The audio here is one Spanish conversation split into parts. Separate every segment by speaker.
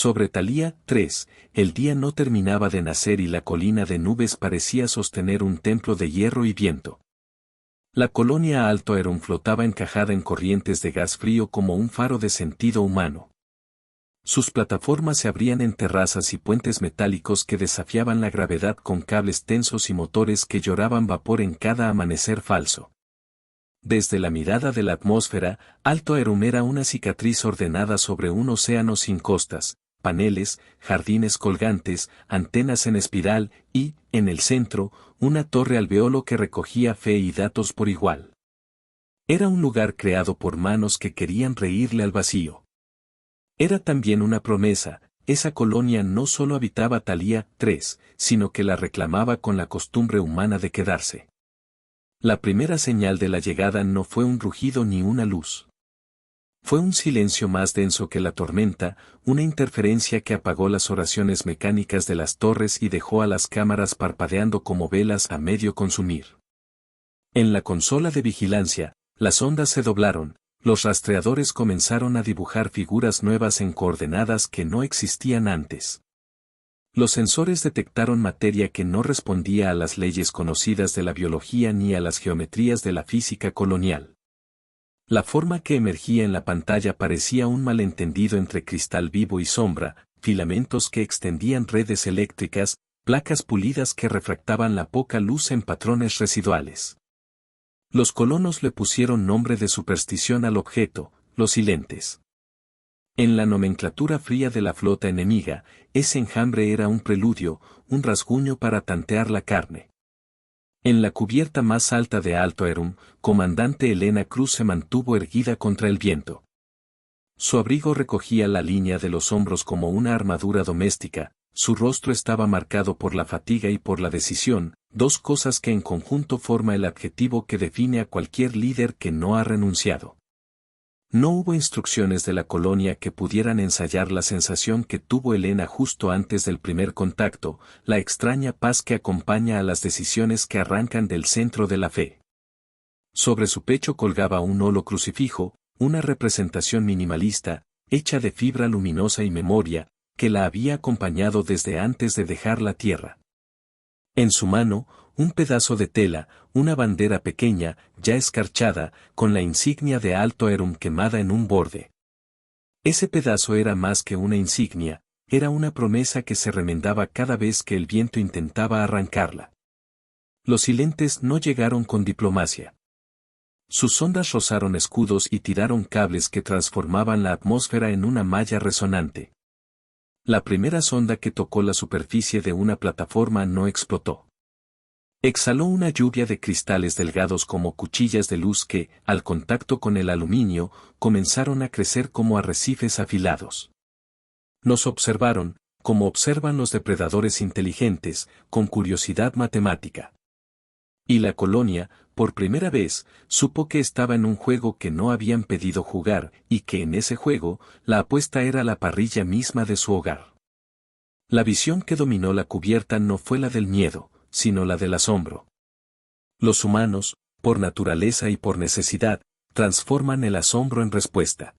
Speaker 1: Sobre Thalía 3, el día no terminaba de nacer y la colina de nubes parecía sostener un templo de hierro y viento. La colonia Alto Aerum flotaba encajada en corrientes de gas frío como un faro de sentido humano. Sus plataformas se abrían en terrazas y puentes metálicos que desafiaban la gravedad con cables tensos y motores que lloraban vapor en cada amanecer falso. Desde la mirada de la atmósfera, Alto Aerum era una cicatriz ordenada sobre un océano sin costas, paneles, jardines colgantes, antenas en espiral y, en el centro, una torre alveolo que recogía fe y datos por igual. Era un lugar creado por manos que querían reírle al vacío. Era también una promesa, esa colonia no solo habitaba Thalía 3, sino que la reclamaba con la costumbre humana de quedarse. La primera señal de la llegada no fue un rugido ni una luz. Fue un silencio más denso que la tormenta, una interferencia que apagó las oraciones mecánicas de las torres y dejó a las cámaras parpadeando como velas a medio consumir. En la consola de vigilancia, las ondas se doblaron, los rastreadores comenzaron a dibujar figuras nuevas en coordenadas que no existían antes. Los sensores detectaron materia que no respondía a las leyes conocidas de la biología ni a las geometrías de la física colonial. La forma que emergía en la pantalla parecía un malentendido entre cristal vivo y sombra, filamentos que extendían redes eléctricas, placas pulidas que refractaban la poca luz en patrones residuales. Los colonos le pusieron nombre de superstición al objeto, los silentes. En la nomenclatura fría de la flota enemiga, ese enjambre era un preludio, un rasguño para tantear la carne. En la cubierta más alta de Alto Aerum, comandante Elena Cruz se mantuvo erguida contra el viento. Su abrigo recogía la línea de los hombros como una armadura doméstica, su rostro estaba marcado por la fatiga y por la decisión, dos cosas que en conjunto forma el adjetivo que define a cualquier líder que no ha renunciado. No hubo instrucciones de la colonia que pudieran ensayar la sensación que tuvo Elena justo antes del primer contacto, la extraña paz que acompaña a las decisiones que arrancan del centro de la fe. Sobre su pecho colgaba un holo crucifijo, una representación minimalista, hecha de fibra luminosa y memoria, que la había acompañado desde antes de dejar la tierra. En su mano, un pedazo de tela, una bandera pequeña, ya escarchada, con la insignia de Alto Aerum quemada en un borde. Ese pedazo era más que una insignia, era una promesa que se remendaba cada vez que el viento intentaba arrancarla. Los silentes no llegaron con diplomacia. Sus sondas rozaron escudos y tiraron cables que transformaban la atmósfera en una malla resonante. La primera sonda que tocó la superficie de una plataforma no explotó. Exhaló una lluvia de cristales delgados como cuchillas de luz que, al contacto con el aluminio, comenzaron a crecer como arrecifes afilados. Nos observaron, como observan los depredadores inteligentes, con curiosidad matemática. Y la colonia, por primera vez, supo que estaba en un juego que no habían pedido jugar, y que en ese juego, la apuesta era la parrilla misma de su hogar. La visión que dominó la cubierta no fue la del miedo, sino la del asombro. Los humanos, por naturaleza y por necesidad, transforman el asombro en respuesta.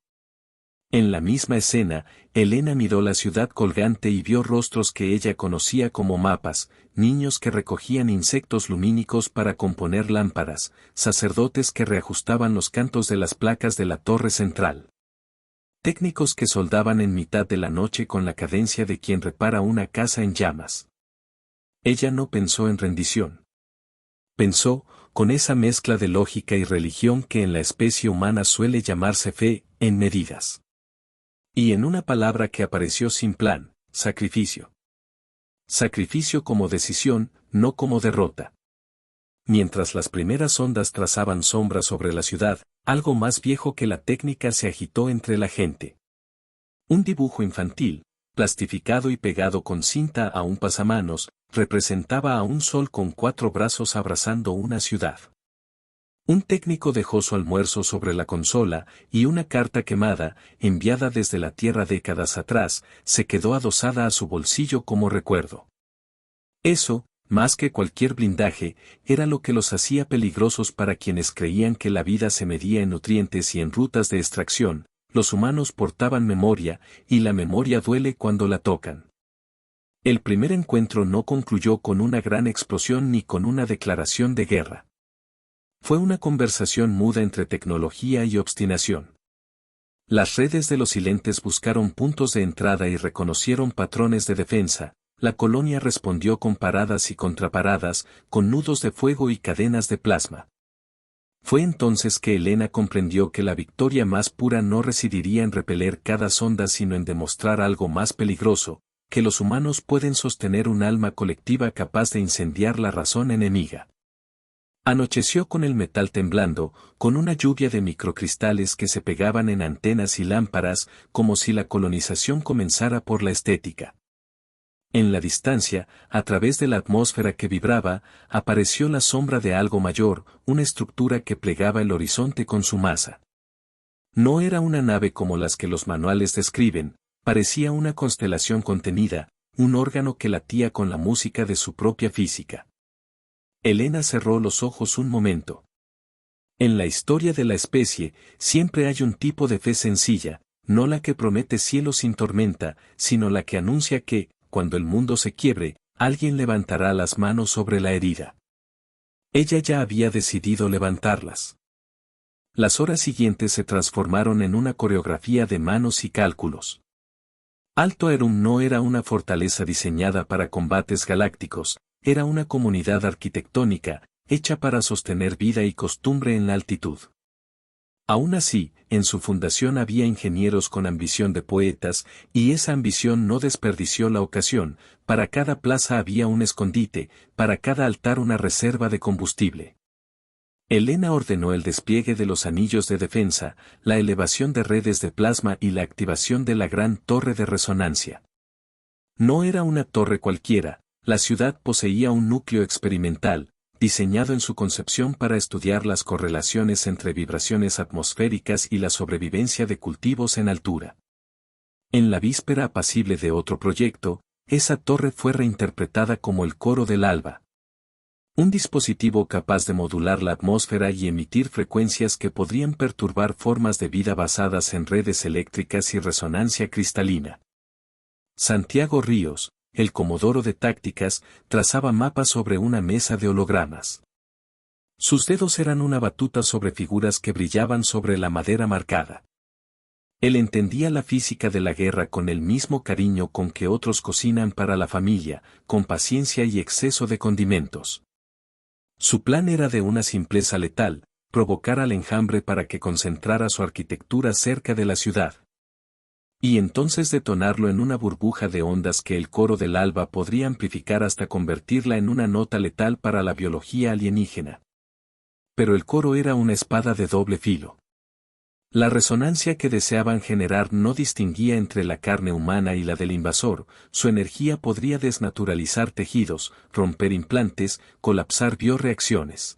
Speaker 1: En la misma escena, Elena miró la ciudad colgante y vio rostros que ella conocía como mapas, niños que recogían insectos lumínicos para componer lámparas, sacerdotes que reajustaban los cantos de las placas de la torre central. Técnicos que soldaban en mitad de la noche con la cadencia de quien repara una casa en llamas. Ella no pensó en rendición. Pensó, con esa mezcla de lógica y religión que en la especie humana suele llamarse fe, en medidas. Y en una palabra que apareció sin plan, sacrificio. Sacrificio como decisión, no como derrota. Mientras las primeras ondas trazaban sombras sobre la ciudad, algo más viejo que la técnica se agitó entre la gente. Un dibujo infantil, plastificado y pegado con cinta a un pasamanos, representaba a un sol con 4 brazos abrazando una ciudad. Un técnico dejó su almuerzo sobre la consola, y una carta quemada, enviada desde la Tierra décadas atrás, se quedó adosada a su bolsillo como recuerdo. Eso, más que cualquier blindaje, era lo que los hacía peligrosos para quienes creían que la vida se medía en nutrientes y en rutas de extracción, los humanos portaban memoria, y la memoria duele cuando la tocan. El primer encuentro no concluyó con una gran explosión ni con una declaración de guerra. Fue una conversación muda entre tecnología y obstinación. Las redes de los silentes buscaron puntos de entrada y reconocieron patrones de defensa. La colonia respondió con paradas y contraparadas, con nudos de fuego y cadenas de plasma. Fue entonces que Helena comprendió que la victoria más pura no residiría en repeler cada sonda sino en demostrar algo más peligroso, que los humanos pueden sostener un alma colectiva capaz de incendiar la razón enemiga. Anocheció con el metal temblando, con una lluvia de microcristales que se pegaban en antenas y lámparas, como si la colonización comenzara por la estética. En la distancia, a través de la atmósfera que vibraba, apareció la sombra de algo mayor, una estructura que plegaba el horizonte con su masa. No era una nave como las que los manuales describen, parecía una constelación contenida, un órgano que latía con la música de su propia física. Helena cerró los ojos un momento. En la historia de la especie, siempre hay un tipo de fe sencilla, no la que promete cielo sin tormenta, sino la que anuncia que, cuando el mundo se quiebre, alguien levantará las manos sobre la herida. Ella ya había decidido levantarlas. Las horas siguientes se transformaron en una coreografía de manos y cálculos. Alto Erum no era una fortaleza diseñada para combates galácticos, era una comunidad arquitectónica, hecha para sostener vida y costumbre en la altitud. Aún así, en su fundación había ingenieros con ambición de poetas, y esa ambición no desperdició la ocasión, para cada plaza había un escondite, para cada altar una reserva de combustible. Helena ordenó el despliegue de los anillos de defensa, la elevación de redes de plasma y la activación de la gran torre de resonancia. No era una torre cualquiera, la ciudad poseía un núcleo experimental, diseñado en su concepción para estudiar las correlaciones entre vibraciones atmosféricas y la sobrevivencia de cultivos en altura. En la víspera apacible de otro proyecto, esa torre fue reinterpretada como el coro del alba. Un dispositivo capaz de modular la atmósfera y emitir frecuencias que podrían perturbar formas de vida basadas en redes eléctricas y resonancia cristalina. Santiago Ríos, el comodoro de tácticas, trazaba mapas sobre una mesa de hologramas. Sus dedos eran una batuta sobre figuras que brillaban sobre la madera marcada. Él entendía la física de la guerra con el mismo cariño con que otros cocinan para la familia, con paciencia y exceso de condimentos. Su plan era de una simpleza letal, provocar al enjambre para que concentrara su arquitectura cerca de la ciudad. Y entonces detonarlo en una burbuja de ondas que el coro del alba podría amplificar hasta convertirla en una nota letal para la biología alienígena. Pero el coro era una espada de doble filo. La resonancia que deseaban generar no distinguía entre la carne humana y la del invasor, su energía podría desnaturalizar tejidos, romper implantes, colapsar bioreacciones.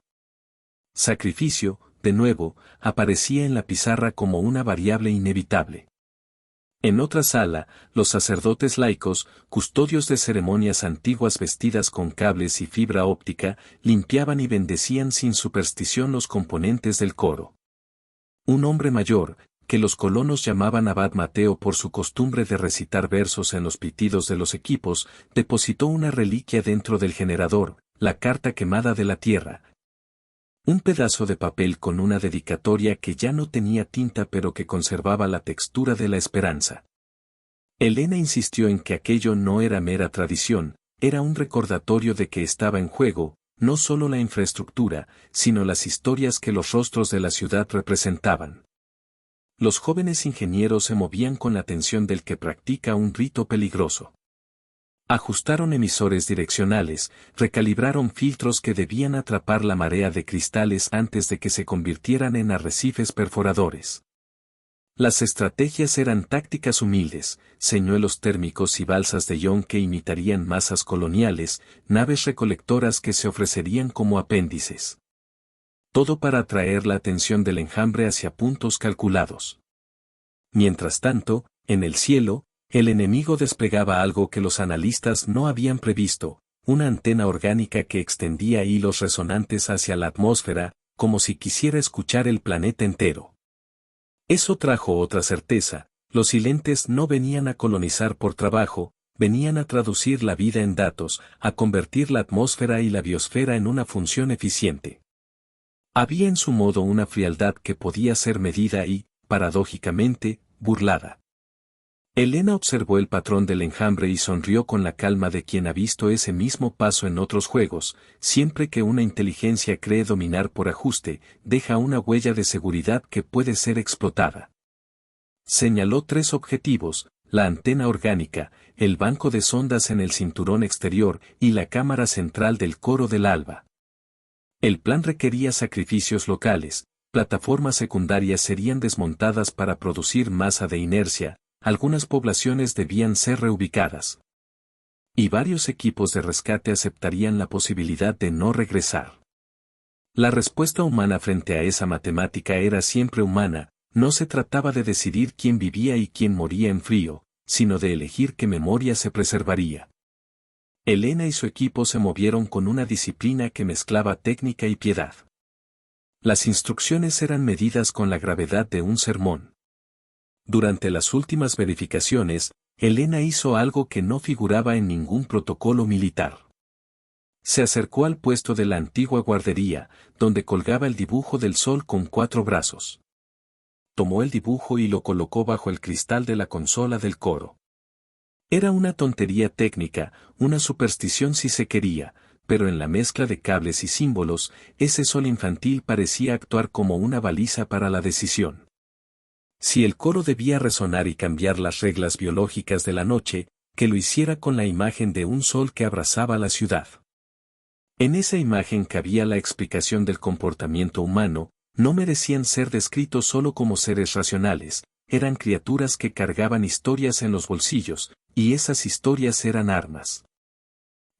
Speaker 1: Sacrificio, de nuevo, aparecía en la pizarra como una variable inevitable. En otra sala, los sacerdotes laicos, custodios de ceremonias antiguas vestidas con cables y fibra óptica, limpiaban y bendecían sin superstición los componentes del coro. Un hombre mayor, que los colonos llamaban Abad Mateo por su costumbre de recitar versos en los pitidos de los equipos, depositó una reliquia dentro del generador, la carta quemada de la tierra. Un pedazo de papel con una dedicatoria que ya no tenía tinta pero que conservaba la textura de la esperanza. Helena insistió en que aquello no era mera tradición, era un recordatorio de que estaba en juego, no solo la infraestructura, sino las historias que los rostros de la ciudad representaban. Los jóvenes ingenieros se movían con la tensión del que practica un rito peligroso. Ajustaron emisores direccionales, recalibraron filtros que debían atrapar la marea de cristales antes de que se convirtieran en arrecifes perforadores. Las estrategias eran tácticas humildes, señuelos térmicos y balsas de ión que imitarían masas coloniales, naves recolectoras que se ofrecerían como apéndices. Todo para atraer la atención del enjambre hacia puntos calculados. Mientras tanto, en el cielo, el enemigo desplegaba algo que los analistas no habían previsto, una antena orgánica que extendía hilos resonantes hacia la atmósfera, como si quisiera escuchar el planeta entero. Eso trajo otra certeza: los silentes no venían a colonizar por trabajo, venían a traducir la vida en datos, a convertir la atmósfera y la biosfera en una función eficiente. Había en su modo una frialdad que podía ser medida y, paradójicamente, burlada. Elena observó el patrón del enjambre y sonrió con la calma de quien ha visto ese mismo paso en otros juegos: siempre que una inteligencia cree dominar por ajuste, deja una huella de seguridad que puede ser explotada. Señaló 3 objetivos: la antena orgánica, el banco de sondas en el cinturón exterior y la cámara central del Coro del Alba. El plan requería sacrificios locales: plataformas secundarias serían desmontadas para producir masa de inercia, algunas poblaciones debían ser reubicadas. Y varios equipos de rescate aceptarían la posibilidad de no regresar. La respuesta humana frente a esa matemática era siempre humana: no se trataba de decidir quién vivía y quién moría en frío, sino de elegir qué memoria se preservaría. Elena y su equipo se movieron con una disciplina que mezclaba técnica y piedad. Las instrucciones eran medidas con la gravedad de un sermón. Durante las últimas verificaciones, Elena hizo algo que no figuraba en ningún protocolo militar. Se acercó al puesto de la antigua guardería, donde colgaba el dibujo del sol con 4 brazos. Tomó el dibujo y lo colocó bajo el cristal de la consola del coro. Era una tontería técnica, una superstición si se quería, pero en la mezcla de cables y símbolos, ese sol infantil parecía actuar como una baliza para la decisión. Si el coro debía resonar y cambiar las reglas biológicas de la noche, que lo hiciera con la imagen de un sol que abrazaba la ciudad. En esa imagen cabía la explicación del comportamiento humano: no merecían ser descritos solo como seres racionales, eran criaturas que cargaban historias en los bolsillos, y esas historias eran armas.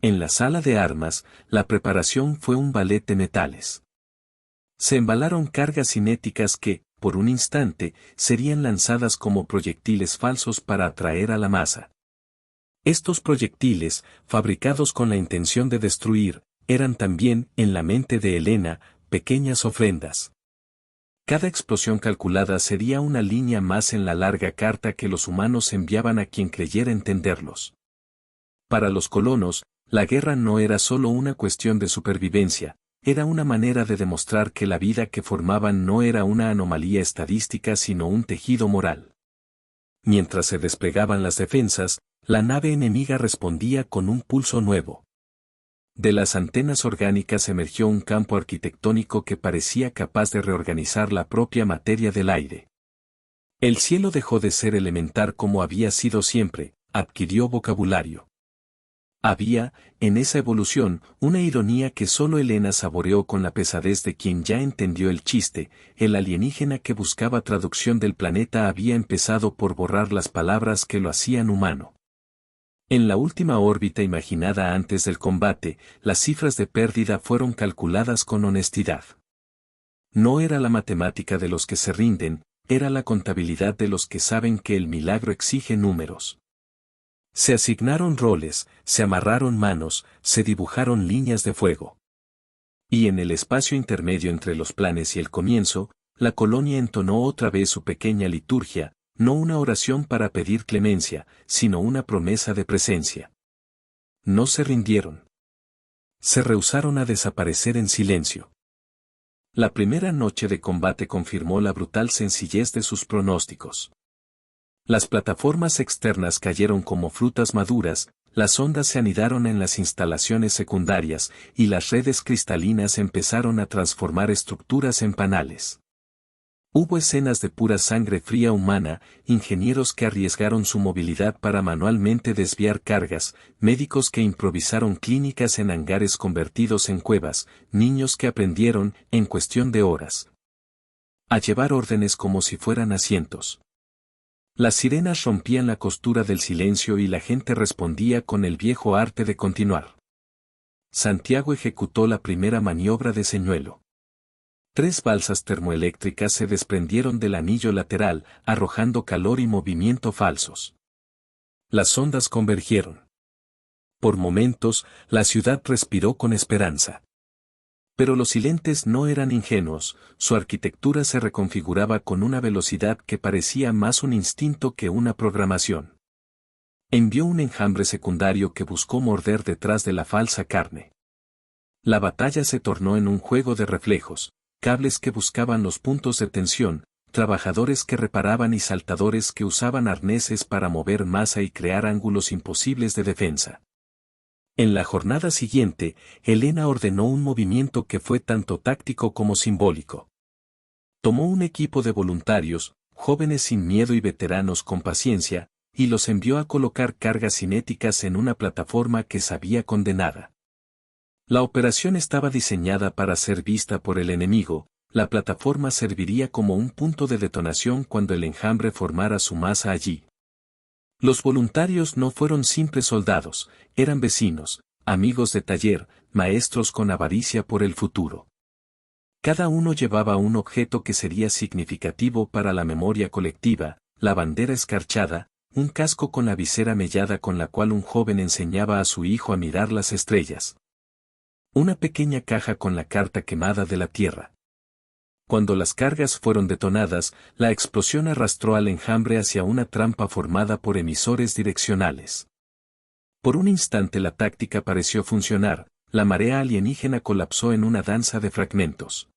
Speaker 1: En la sala de armas, la preparación fue un ballet de metales. Se embalaron cargas cinéticas que, por un instante, serían lanzadas como proyectiles falsos para atraer a la masa. Estos proyectiles, fabricados con la intención de destruir, eran también, en la mente de Elena, pequeñas ofrendas. Cada explosión calculada sería una línea más en la larga carta que los humanos enviaban a quien creyera entenderlos. Para los colonos, la guerra no era solo una cuestión de supervivencia, era una manera de demostrar que la vida que formaban no era una anomalía estadística sino un tejido moral. Mientras se desplegaban las defensas, la nave enemiga respondía con un pulso nuevo. De las antenas orgánicas emergió un campo arquitectónico que parecía capaz de reorganizar la propia materia del aire. El cielo dejó de ser elemental como había sido siempre, adquirió vocabulario. Había, en esa evolución, una ironía que solo Elena saboreó con la pesadez de quien ya entendió el chiste: el alienígena que buscaba traducción del planeta había empezado por borrar las palabras que lo hacían humano. En la última órbita imaginada antes del combate, las cifras de pérdida fueron calculadas con honestidad. No era la matemática de los que se rinden, era la contabilidad de los que saben que el milagro exige números. Se asignaron roles, se amarraron manos, se dibujaron líneas de fuego. Y en el espacio intermedio entre los planes y el comienzo, la colonia entonó otra vez su pequeña liturgia: no una oración para pedir clemencia, sino una promesa de presencia. No se rindieron. Se rehusaron a desaparecer en silencio. La primera noche de combate confirmó la brutal sencillez de sus pronósticos. Las plataformas externas cayeron como frutas maduras, las ondas se anidaron en las instalaciones secundarias, y las redes cristalinas empezaron a transformar estructuras en panales. Hubo escenas de pura sangre fría humana: ingenieros que arriesgaron su movilidad para manualmente desviar cargas, médicos que improvisaron clínicas en hangares convertidos en cuevas, niños que aprendieron, en cuestión de horas, a llevar órdenes como si fueran asientos. Las sirenas rompían la costura del silencio y la gente respondía con el viejo arte de continuar. Santiago ejecutó la primera maniobra de señuelo. 3 balsas termoeléctricas se desprendieron del anillo lateral, arrojando calor y movimiento falsos. Las ondas convergieron. Por momentos, la ciudad respiró con esperanza. Pero los silentes no eran ingenuos, su arquitectura se reconfiguraba con una velocidad que parecía más un instinto que una programación. Envió un enjambre secundario que buscó morder detrás de la falsa carne. La batalla se tornó en un juego de reflejos, cables que buscaban los puntos de tensión, trabajadores que reparaban y saltadores que usaban arneses para mover masa y crear ángulos imposibles de defensa. En la jornada siguiente, Helena ordenó un movimiento que fue tanto táctico como simbólico. Tomó un equipo de voluntarios, jóvenes sin miedo y veteranos con paciencia, y los envió a colocar cargas cinéticas en una plataforma que sabía condenada. La operación estaba diseñada para ser vista por el enemigo, la plataforma serviría como un punto de detonación cuando el enjambre formara su masa allí. Los voluntarios no fueron simples soldados, eran vecinos, amigos de taller, maestros con avaricia por el futuro. Cada uno llevaba un objeto que sería significativo para la memoria colectiva, la bandera escarchada, un casco con la visera mellada con la cual un joven enseñaba a su hijo a mirar las estrellas. Una pequeña caja con la carta quemada de la tierra. Cuando las cargas fueron detonadas, la explosión arrastró al enjambre hacia una trampa formada por emisores direccionales. Por un instante la táctica pareció funcionar, la marea alienígena colapsó en una danza de fragmentos.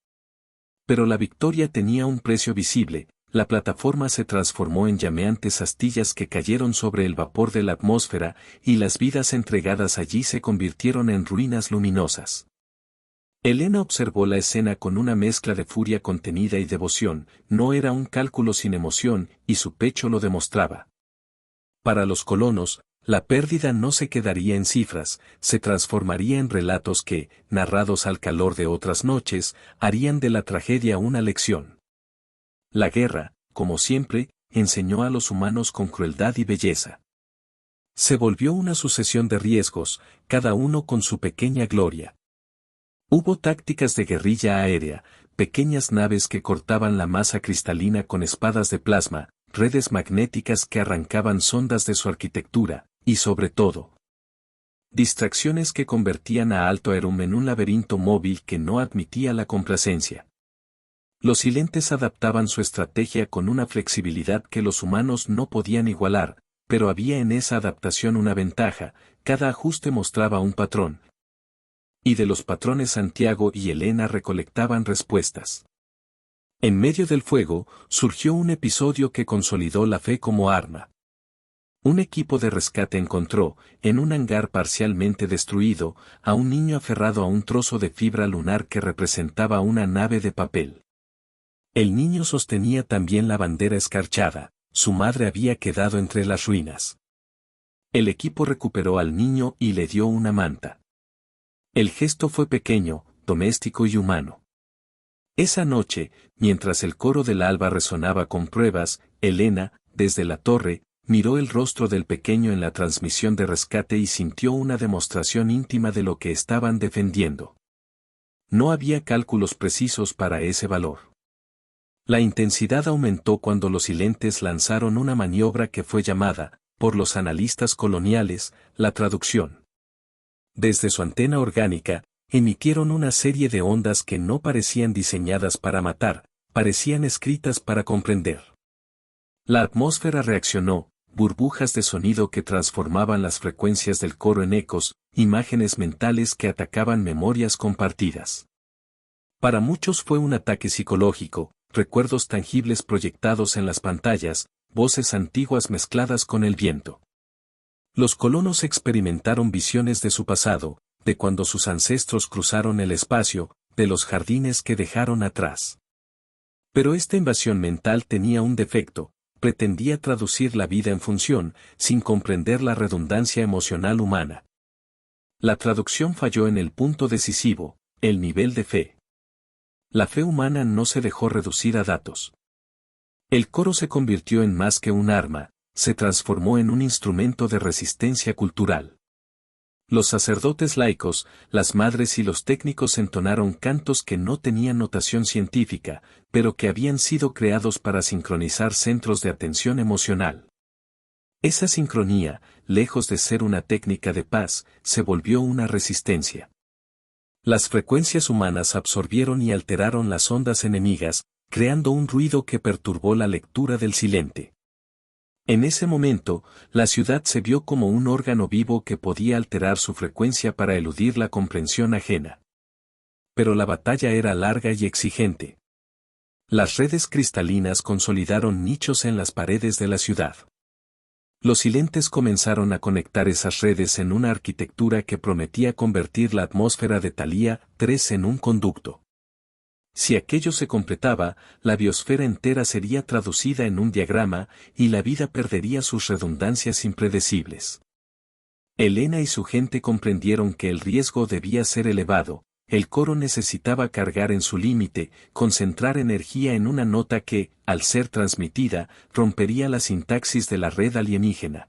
Speaker 1: Pero la victoria tenía un precio visible, la plataforma se transformó en llameantes astillas que cayeron sobre el vapor de la atmósfera, y las vidas entregadas allí se convirtieron en ruinas luminosas. Helena observó la escena con una mezcla de furia contenida y devoción, no era un cálculo sin emoción, y su pecho lo demostraba. Para los colonos, la pérdida no se quedaría en cifras, se transformaría en relatos que, narrados al calor de otras noches, harían de la tragedia una lección. La guerra, como siempre, enseñó a los humanos con crueldad y belleza. Se volvió una sucesión de riesgos, cada uno con su pequeña gloria. Hubo tácticas de guerrilla aérea, pequeñas naves que cortaban la masa cristalina con espadas de plasma, redes magnéticas que arrancaban sondas de su arquitectura, y sobre todo, distracciones que convertían a Alto Erum en un laberinto móvil que no admitía la complacencia. Los silentes adaptaban su estrategia con una flexibilidad que los humanos no podían igualar, pero había en esa adaptación una ventaja, cada ajuste mostraba un patrón. Y de los patrones Santiago y Helena recolectaban respuestas. En medio del fuego, surgió un episodio que consolidó la fe como arma. Un equipo de rescate encontró, en un hangar parcialmente destruido, a un niño aferrado a un trozo de fibra lunar que representaba una nave de papel. El niño sostenía también la bandera escarchada, su madre había quedado entre las ruinas. El equipo recuperó al niño y le dio una manta. El gesto fue pequeño, doméstico y humano. Esa noche, mientras el coro del alba resonaba con pruebas, Helena, desde la torre, miró el rostro del pequeño en la transmisión de rescate y sintió una demostración íntima de lo que estaban defendiendo. No había cálculos precisos para ese valor. La intensidad aumentó cuando los silentes lanzaron una maniobra que fue llamada, por los analistas coloniales, la traducción. Desde su antena orgánica, emitieron una serie de ondas que no parecían diseñadas para matar, parecían escritas para comprender. La atmósfera reaccionó, burbujas de sonido que transformaban las frecuencias del coro en ecos, imágenes mentales que atacaban memorias compartidas. Para muchos fue un ataque psicológico, recuerdos tangibles proyectados en las pantallas, voces antiguas mezcladas con el viento. Los colonos experimentaron visiones de su pasado, de cuando sus ancestros cruzaron el espacio, de los jardines que dejaron atrás. Pero esta invasión mental tenía un defecto, pretendía traducir la vida en función, sin comprender la redundancia emocional humana. La traducción falló en el punto decisivo, el nivel de fe. La fe humana no se dejó reducir a datos. El coro se convirtió en más que un arma, se transformó en un instrumento de resistencia cultural. Los sacerdotes laicos, las madres y los técnicos entonaron cantos que no tenían notación científica, pero que habían sido creados para sincronizar centros de atención emocional. Esa sincronía, lejos de ser una técnica de paz, se volvió una resistencia. Las frecuencias humanas absorbieron y alteraron las ondas enemigas, creando un ruido que perturbó la lectura del silente. En ese momento, la ciudad se vio como un órgano vivo que podía alterar su frecuencia para eludir la comprensión ajena. Pero la batalla era larga y exigente. Las redes cristalinas consolidaron nichos en las paredes de la ciudad. Los silentes comenzaron a conectar esas redes en una arquitectura que prometía convertir la atmósfera de Thalía 3 en un conducto. Si aquello se completaba, la biosfera entera sería traducida en un diagrama, y la vida perdería sus redundancias impredecibles. Helena y su gente comprendieron que el riesgo debía ser elevado. El coro necesitaba cargar en su límite, concentrar energía en una nota que, al ser transmitida, rompería la sintaxis de la red alienígena.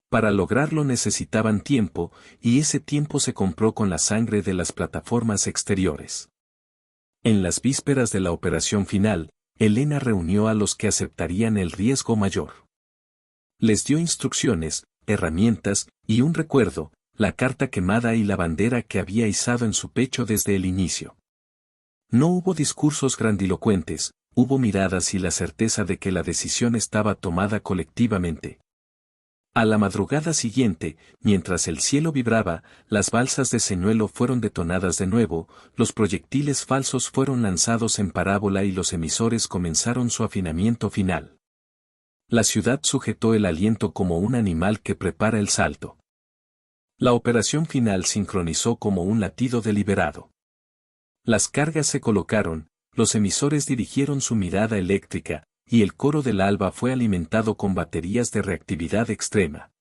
Speaker 1: Para lograrlo necesitaban tiempo, y ese tiempo se compró con la sangre de las plataformas exteriores. En las vísperas de la operación final, Helena reunió a los que aceptarían el riesgo mayor. Les dio instrucciones, herramientas, y un recuerdo, la carta quemada y la bandera que había izado en su pecho desde el inicio. No hubo discursos grandilocuentes, hubo miradas y la certeza de que la decisión estaba tomada colectivamente. A la madrugada siguiente, mientras el cielo vibraba, las balsas de señuelo fueron detonadas de nuevo, los proyectiles falsos fueron lanzados en parábola y los emisores comenzaron su afinamiento final. La ciudad sujetó el aliento como un animal que prepara el salto. La operación final sincronizó como un latido deliberado. Las cargas se colocaron, los emisores dirigieron su mirada eléctrica, y el coro del alba fue alimentado con baterías de reactividad extrema.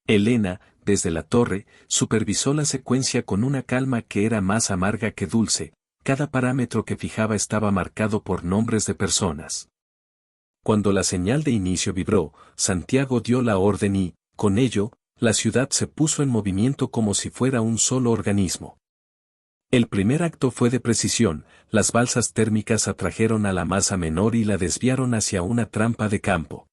Speaker 1: Helena, desde la torre, supervisó la secuencia con una calma que era más amarga que dulce, cada parámetro que fijaba estaba marcado por nombres de personas. Cuando la señal de inicio vibró, Santiago dio la orden y, con ello, la ciudad se puso en movimiento como si fuera un solo organismo. El primer acto fue de precisión, las balsas térmicas atrajeron a la masa menor y la desviaron hacia una trampa de campo.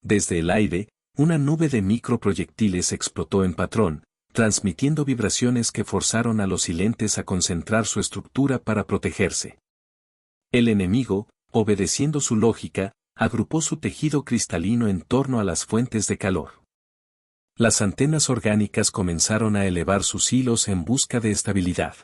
Speaker 1: Desde el aire, una nube de microproyectiles explotó en patrón, transmitiendo vibraciones que forzaron a los silentes a concentrar su estructura para protegerse. El enemigo, obedeciendo su lógica, agrupó su tejido cristalino en torno a las fuentes de calor. Las antenas orgánicas comenzaron a elevar sus hilos en busca de estabilidad.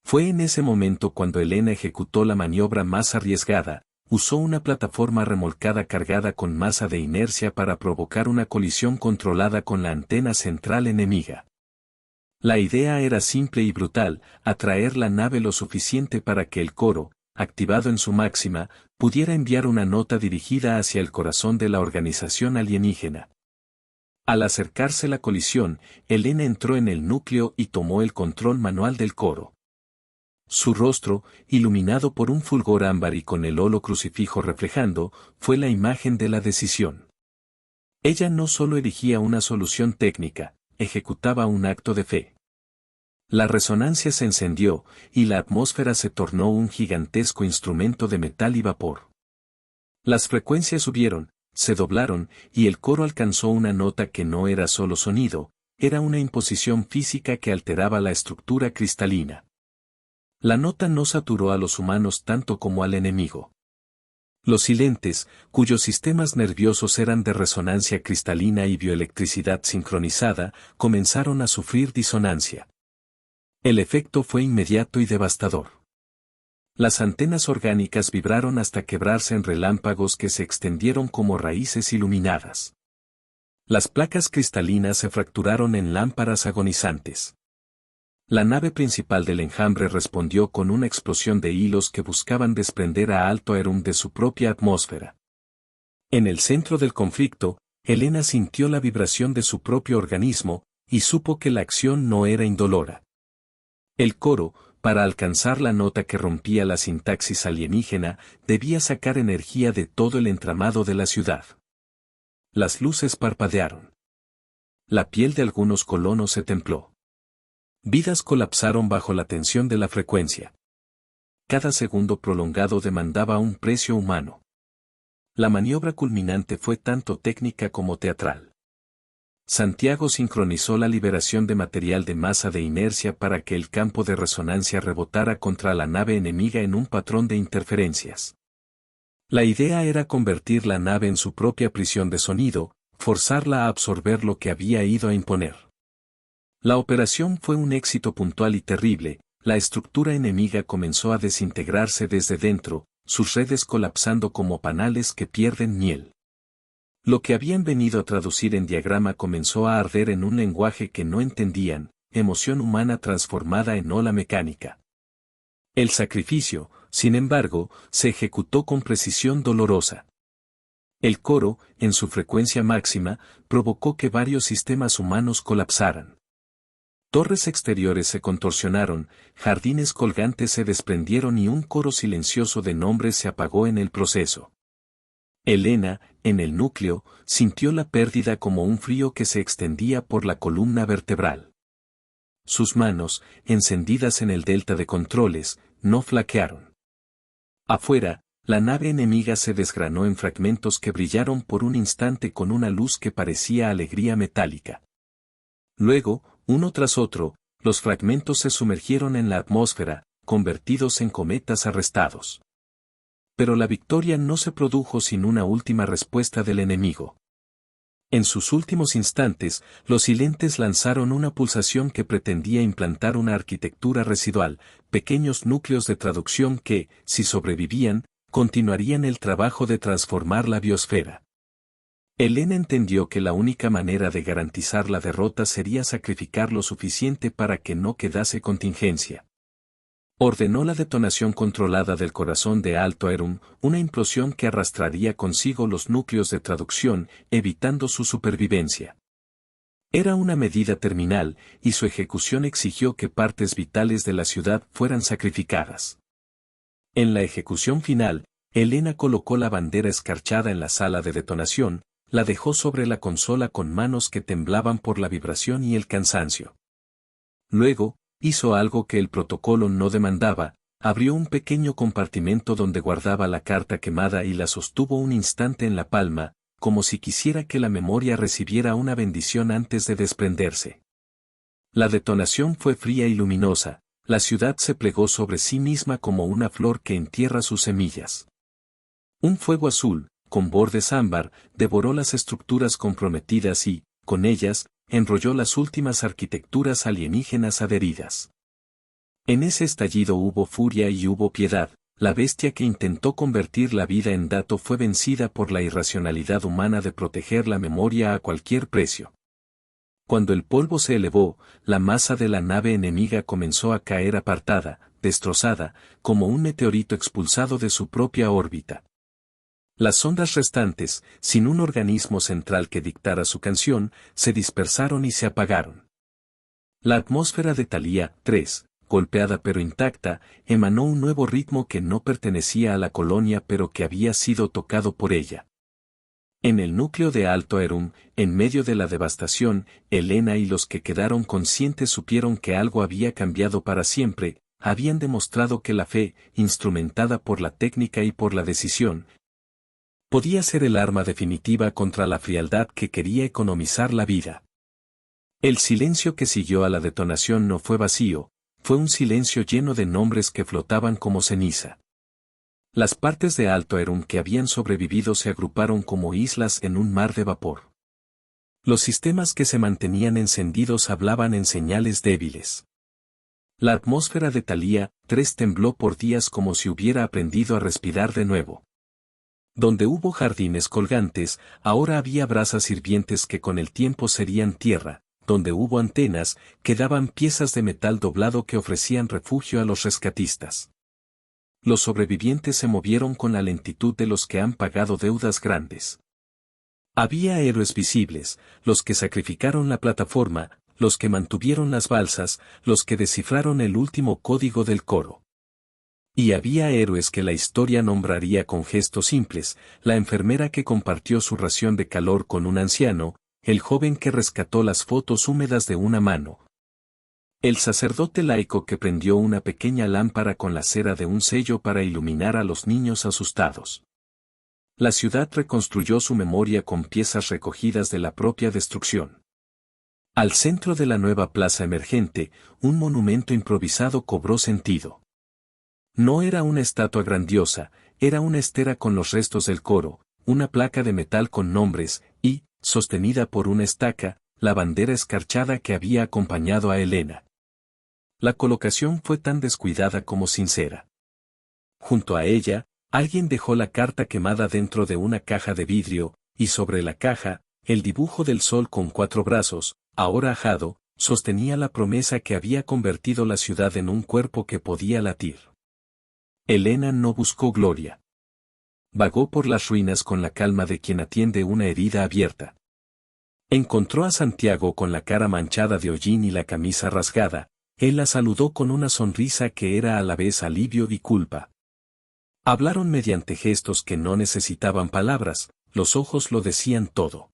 Speaker 1: Fue en ese momento cuando Helena ejecutó la maniobra más arriesgada, usó una plataforma remolcada cargada con masa de inercia para provocar una colisión controlada con la antena central enemiga. La idea era simple y brutal, atraer la nave lo suficiente para que el coro, activado en su máxima, pudiera enviar una nota dirigida hacia el corazón de la organización alienígena. Al acercarse la colisión, Helena entró en el núcleo y tomó el control manual del coro. Su rostro, iluminado por un fulgor ámbar y con el holo crucifijo reflejando, fue la imagen de la decisión. Ella no solo erigía una solución técnica, ejecutaba un acto de fe. La resonancia se encendió, y la atmósfera se tornó un gigantesco instrumento de metal y vapor. Las frecuencias subieron, se doblaron, y el coro alcanzó una nota que no era solo sonido, era una imposición física que alteraba la estructura cristalina. La nota no saturó a los humanos tanto como al enemigo. Los silentes, cuyos sistemas nerviosos eran de resonancia cristalina y bioelectricidad sincronizada, comenzaron a sufrir disonancia. El efecto fue inmediato y devastador. Las antenas orgánicas vibraron hasta quebrarse en relámpagos que se extendieron como raíces iluminadas. Las placas cristalinas se fracturaron en lámparas agonizantes. La nave principal del enjambre respondió con una explosión de hilos que buscaban desprender a Alto Erum de su propia atmósfera. En el centro del conflicto, Helena sintió la vibración de su propio organismo, y supo que la acción no era indolora. El coro, para alcanzar la nota que rompía la sintaxis alienígena, debía sacar energía de todo el entramado de la ciudad. Las luces parpadearon. La piel de algunos colonos se templó. Vidas colapsaron bajo la tensión de la frecuencia. Cada segundo prolongado demandaba un precio humano. La maniobra culminante fue tanto técnica como teatral. Santiago sincronizó la liberación de material de masa de inercia para que el campo de resonancia rebotara contra la nave enemiga en un patrón de interferencias. La idea era convertir la nave en su propia prisión de sonido, forzarla a absorber lo que había ido a imponer. La operación fue un éxito puntual y terrible, la estructura enemiga comenzó a desintegrarse desde dentro, sus redes colapsando como panales que pierden miel. Lo que habían venido a traducir en diagrama comenzó a arder en un lenguaje que no entendían, emoción humana transformada en ola mecánica. El sacrificio, sin embargo, se ejecutó con precisión dolorosa. El coro, en su frecuencia máxima, provocó que varios sistemas humanos colapsaran. Torres exteriores se contorsionaron, jardines colgantes se desprendieron y un coro silencioso de nombres se apagó en el proceso. Elena, en el núcleo, sintió la pérdida como un frío que se extendía por la columna vertebral. Sus manos, encendidas en el delta de controles, no flaquearon. Afuera, la nave enemiga se desgranó en fragmentos que brillaron por un instante con una luz que parecía alegría metálica. Luego, uno tras otro, los fragmentos se sumergieron en la atmósfera, convertidos en cometas arrestados. Pero la victoria no se produjo sin una última respuesta del enemigo. En sus últimos instantes, los silentes lanzaron una pulsación que pretendía implantar una arquitectura residual, pequeños núcleos de traducción que, si sobrevivían, continuarían el trabajo de transformar la biosfera. Elena entendió que la única manera de garantizar la derrota sería sacrificar lo suficiente para que no quedase contingencia. Ordenó la detonación controlada del corazón de Alto Erum, una implosión que arrastraría consigo los núcleos de traducción, evitando su supervivencia. Era una medida terminal, y su ejecución exigió que partes vitales de la ciudad fueran sacrificadas. En la ejecución final, Elena colocó la bandera escarchada en la sala de detonación, la dejó sobre la consola con manos que temblaban por la vibración y el cansancio. Luego, hizo algo que el protocolo no demandaba, abrió un pequeño compartimento donde guardaba la carta quemada y la sostuvo un instante en la palma, como si quisiera que la memoria recibiera una bendición antes de desprenderse. La detonación fue fría y luminosa, la ciudad se plegó sobre sí misma como una flor que entierra sus semillas. Un fuego azul, con bordes ámbar, devoró las estructuras comprometidas y, con ellas, enrolló las últimas arquitecturas alienígenas adheridas. En ese estallido hubo furia y hubo piedad, la bestia que intentó convertir la vida en dato fue vencida por la irracionalidad humana de proteger la memoria a cualquier precio. Cuando el polvo se elevó, la masa de la nave enemiga comenzó a caer apartada, destrozada, como un meteorito expulsado de su propia órbita. Las sondas restantes, sin un organismo central que dictara su canción, se dispersaron y se apagaron. La atmósfera de Thalía 3, golpeada pero intacta, emanó un nuevo ritmo que no pertenecía a la colonia pero que había sido tocado por ella. En el núcleo de Alto Erum, en medio de la devastación, Elena y los que quedaron conscientes supieron que algo había cambiado para siempre, habían demostrado que la fe, instrumentada por la técnica y por la decisión, podía ser el arma definitiva contra la frialdad que quería economizar la vida. El silencio que siguió a la detonación no fue vacío, fue un silencio lleno de nombres que flotaban como ceniza. Las partes de Alto Erum que habían sobrevivido se agruparon como islas en un mar de vapor. Los sistemas que se mantenían encendidos hablaban en señales débiles. La atmósfera de Thalía 3 tembló por días como si hubiera aprendido a respirar de nuevo. Donde hubo jardines colgantes, ahora había brasas hirvientes que con el tiempo serían tierra, donde hubo antenas, quedaban piezas de metal doblado que ofrecían refugio a los rescatistas. Los sobrevivientes se movieron con la lentitud de los que han pagado deudas grandes. Había héroes visibles, los que sacrificaron la plataforma, los que mantuvieron las balsas, los que descifraron el último código del coro. Y había héroes que la historia nombraría con gestos simples, la enfermera que compartió su ración de calor con un anciano, el joven que rescató las fotos húmedas de una mano. El sacerdote laico que prendió una pequeña lámpara con la cera de un sello para iluminar a los niños asustados. La ciudad reconstruyó su memoria con piezas recogidas de la propia destrucción. Al centro de la nueva plaza emergente, un monumento improvisado cobró sentido. No era una estatua grandiosa, era una estera con los restos del coro, una placa de metal con nombres, y, sostenida por una estaca, la bandera escarchada que había acompañado a Helena. La colocación fue tan descuidada como sincera. Junto a ella, alguien dejó la carta quemada dentro de una caja de vidrio, y sobre la caja, el dibujo del sol con 4 brazos, ahora ajado, sostenía la promesa que había convertido la ciudad en un cuerpo que podía latir. Helena no buscó gloria. Vagó por las ruinas con la calma de quien atiende una herida abierta. Encontró a Santiago con la cara manchada de hollín y la camisa rasgada. Él la saludó con una sonrisa que era a la vez alivio y culpa. Hablaron mediante gestos que no necesitaban palabras, los ojos lo decían todo.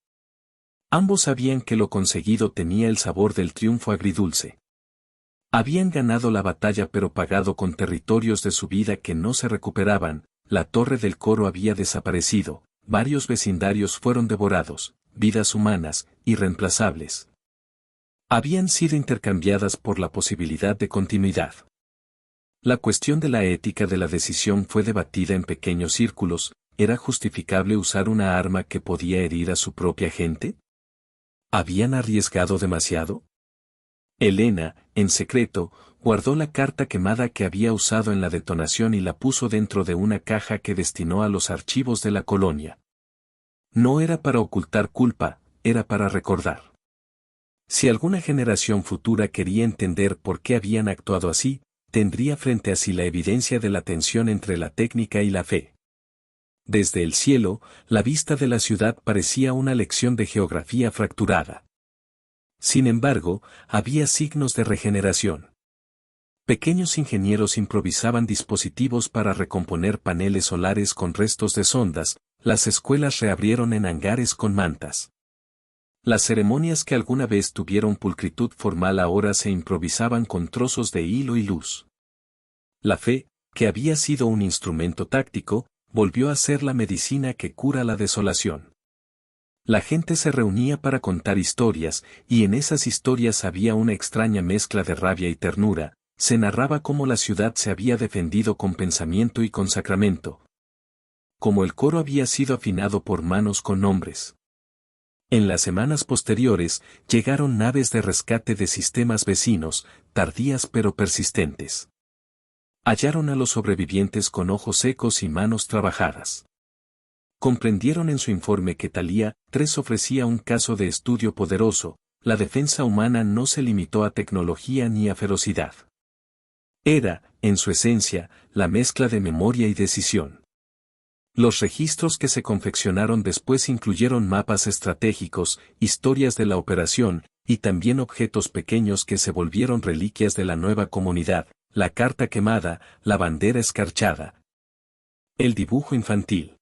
Speaker 1: Ambos sabían que lo conseguido tenía el sabor del triunfo agridulce. Habían ganado la batalla pero pagado con territorios de su vida que no se recuperaban, la torre del coro había desaparecido, varios vecindarios fueron devorados, vidas humanas, irreemplazables. Habían sido intercambiadas por la posibilidad de continuidad. La cuestión de la ética de la decisión fue debatida en pequeños círculos. ¿Era justificable usar una arma que podía herir a su propia gente? ¿Habían arriesgado demasiado? Helena, en secreto, guardó la carta quemada que había usado en la detonación y la puso dentro de una caja que destinó a los archivos de la colonia. No era para ocultar culpa, era para recordar. Si alguna generación futura quería entender por qué habían actuado así, tendría frente a sí la evidencia de la tensión entre la técnica y la fe. Desde el cielo, la vista de la ciudad parecía una lección de geografía fracturada. Sin embargo, había signos de regeneración. Pequeños ingenieros improvisaban dispositivos para recomponer paneles solares con restos de sondas, las escuelas reabrieron en hangares con mantas. Las ceremonias que alguna vez tuvieron pulcritud formal ahora se improvisaban con trozos de hilo y luz. La fe, que había sido un instrumento táctico, volvió a ser la medicina que cura la desolación. La gente se reunía para contar historias, y en esas historias había una extraña mezcla de rabia y ternura. Se narraba cómo la ciudad se había defendido con pensamiento y con sacramento. Cómo el coro había sido afinado por manos con nombres. En las semanas posteriores, llegaron naves de rescate de sistemas vecinos, tardías pero persistentes. Hallaron a los sobrevivientes con ojos secos y manos trabajadas. Comprendieron en su informe que Thalía 3 ofrecía un caso de estudio poderoso. La defensa humana no se limitó a tecnología ni a ferocidad. Era, en su esencia, la mezcla de memoria y decisión. Los registros que se confeccionaron después incluyeron mapas estratégicos, historias de la operación, y también objetos pequeños que se volvieron reliquias de la nueva comunidad, la carta quemada, la bandera escarchada. El dibujo infantil.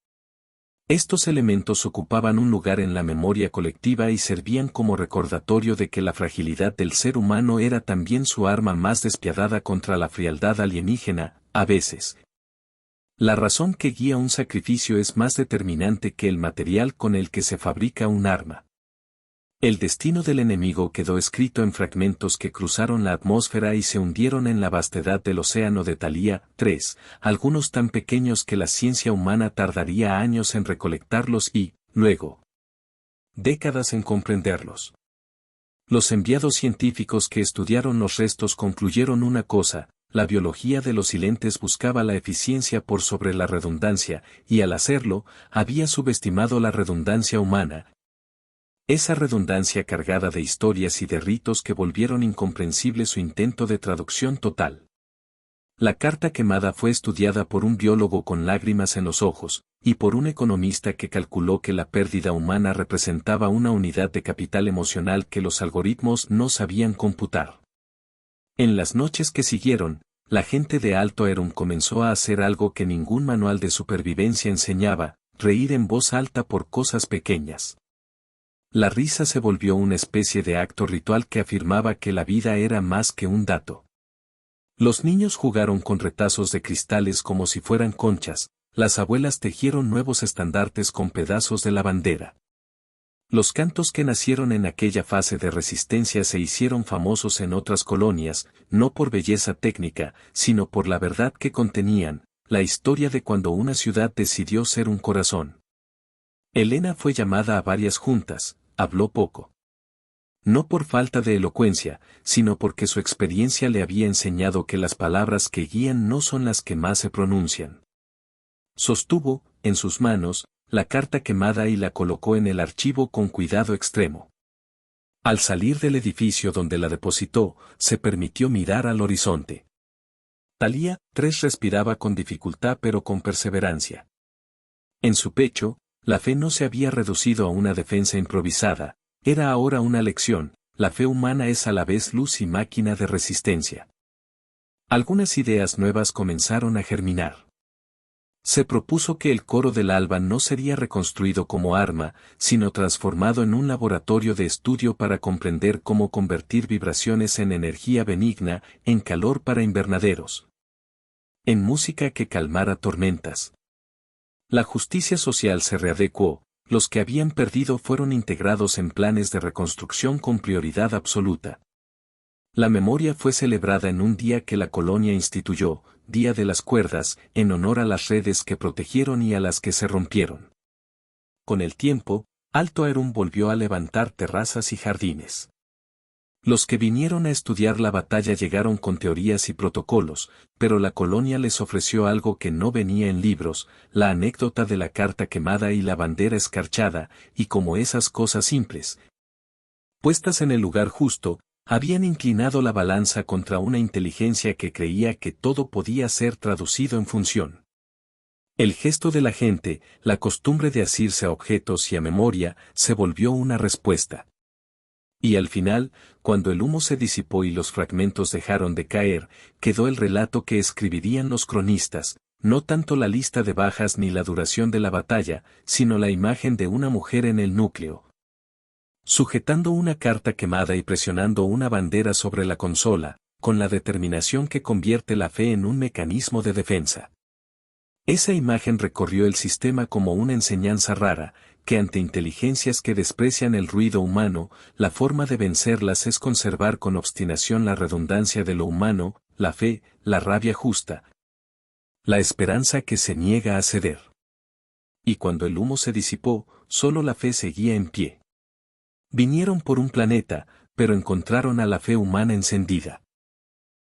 Speaker 1: Estos elementos ocupaban un lugar en la memoria colectiva y servían como recordatorio de que la fragilidad del ser humano era también su arma más despiadada contra la frialdad alienígena, a veces. La razón que guía un sacrificio es más determinante que el material con el que se fabrica un arma. El destino del enemigo quedó escrito en fragmentos que cruzaron la atmósfera y se hundieron en la vastedad del océano de Thalía 3, algunos tan pequeños que la ciencia humana tardaría años en recolectarlos y, luego, décadas en comprenderlos. Los enviados científicos que estudiaron los restos concluyeron una cosa: la biología de los silentes buscaba la eficiencia por sobre la redundancia, y al hacerlo, había subestimado la redundancia humana. Esa redundancia cargada de historias y de ritos que volvieron incomprensible su intento de traducción total. La carta quemada fue estudiada por un biólogo con lágrimas en los ojos, y por un economista que calculó que la pérdida humana representaba una unidad de capital emocional que los algoritmos no sabían computar. En las noches que siguieron, la gente de Alto Erum comenzó a hacer algo que ningún manual de supervivencia enseñaba: reír en voz alta por cosas pequeñas. La risa se volvió una especie de acto ritual que afirmaba que la vida era más que un dato. Los niños jugaron con retazos de cristales como si fueran conchas, las abuelas tejieron nuevos estandartes con pedazos de la bandera. Los cantos que nacieron en aquella fase de resistencia se hicieron famosos en otras colonias, no por belleza técnica, sino por la verdad que contenían, la historia de cuando una ciudad decidió ser un corazón. Helena fue llamada a varias juntas, habló poco. No por falta de elocuencia, sino porque su experiencia le había enseñado que las palabras que guían no son las que más se pronuncian. Sostuvo, en sus manos, la carta quemada y la colocó en el archivo con cuidado extremo. Al salir del edificio donde la depositó, se permitió mirar al horizonte. Thalía, 3 respiraba con dificultad pero con perseverancia. En su pecho, la fe no se había reducido a una defensa improvisada, era ahora una lección, la fe humana es a la vez luz y máquina de resistencia. Algunas ideas nuevas comenzaron a germinar. Se propuso que el coro del alba no sería reconstruido como arma, sino transformado en un laboratorio de estudio para comprender cómo convertir vibraciones en energía benigna, en calor para invernaderos. En música que calmara tormentas. La justicia social se readecuó, los que habían perdido fueron integrados en planes de reconstrucción con prioridad absoluta. La memoria fue celebrada en un día que la colonia instituyó, Día de las Cuerdas, en honor a las redes que protegieron y a las que se rompieron. Con el tiempo, Alto Arum volvió a levantar terrazas y jardines. Los que vinieron a estudiar la batalla llegaron con teorías y protocolos, pero la colonia les ofreció algo que no venía en libros, la anécdota de la carta quemada y la bandera escarchada, y como esas cosas simples, puestas en el lugar justo, habían inclinado la balanza contra una inteligencia que creía que todo podía ser traducido en función. El gesto de la gente, la costumbre de asirse a objetos y a memoria, se volvió una respuesta. Y al final, cuando el humo se disipó y los fragmentos dejaron de caer, quedó el relato que escribirían los cronistas, no tanto la lista de bajas ni la duración de la batalla, sino la imagen de una mujer en el núcleo, sujetando una carta quemada y presionando una bandera sobre la consola, con la determinación que convierte la fe en un mecanismo de defensa. Esa imagen recorrió el sistema como una enseñanza rara, que ante inteligencias que desprecian el ruido humano, la forma de vencerlas es conservar con obstinación la redundancia de lo humano, la fe, la rabia justa, la esperanza que se niega a ceder. Y cuando el humo se disipó, solo la fe seguía en pie. Vinieron por un planeta, pero encontraron a la fe humana encendida.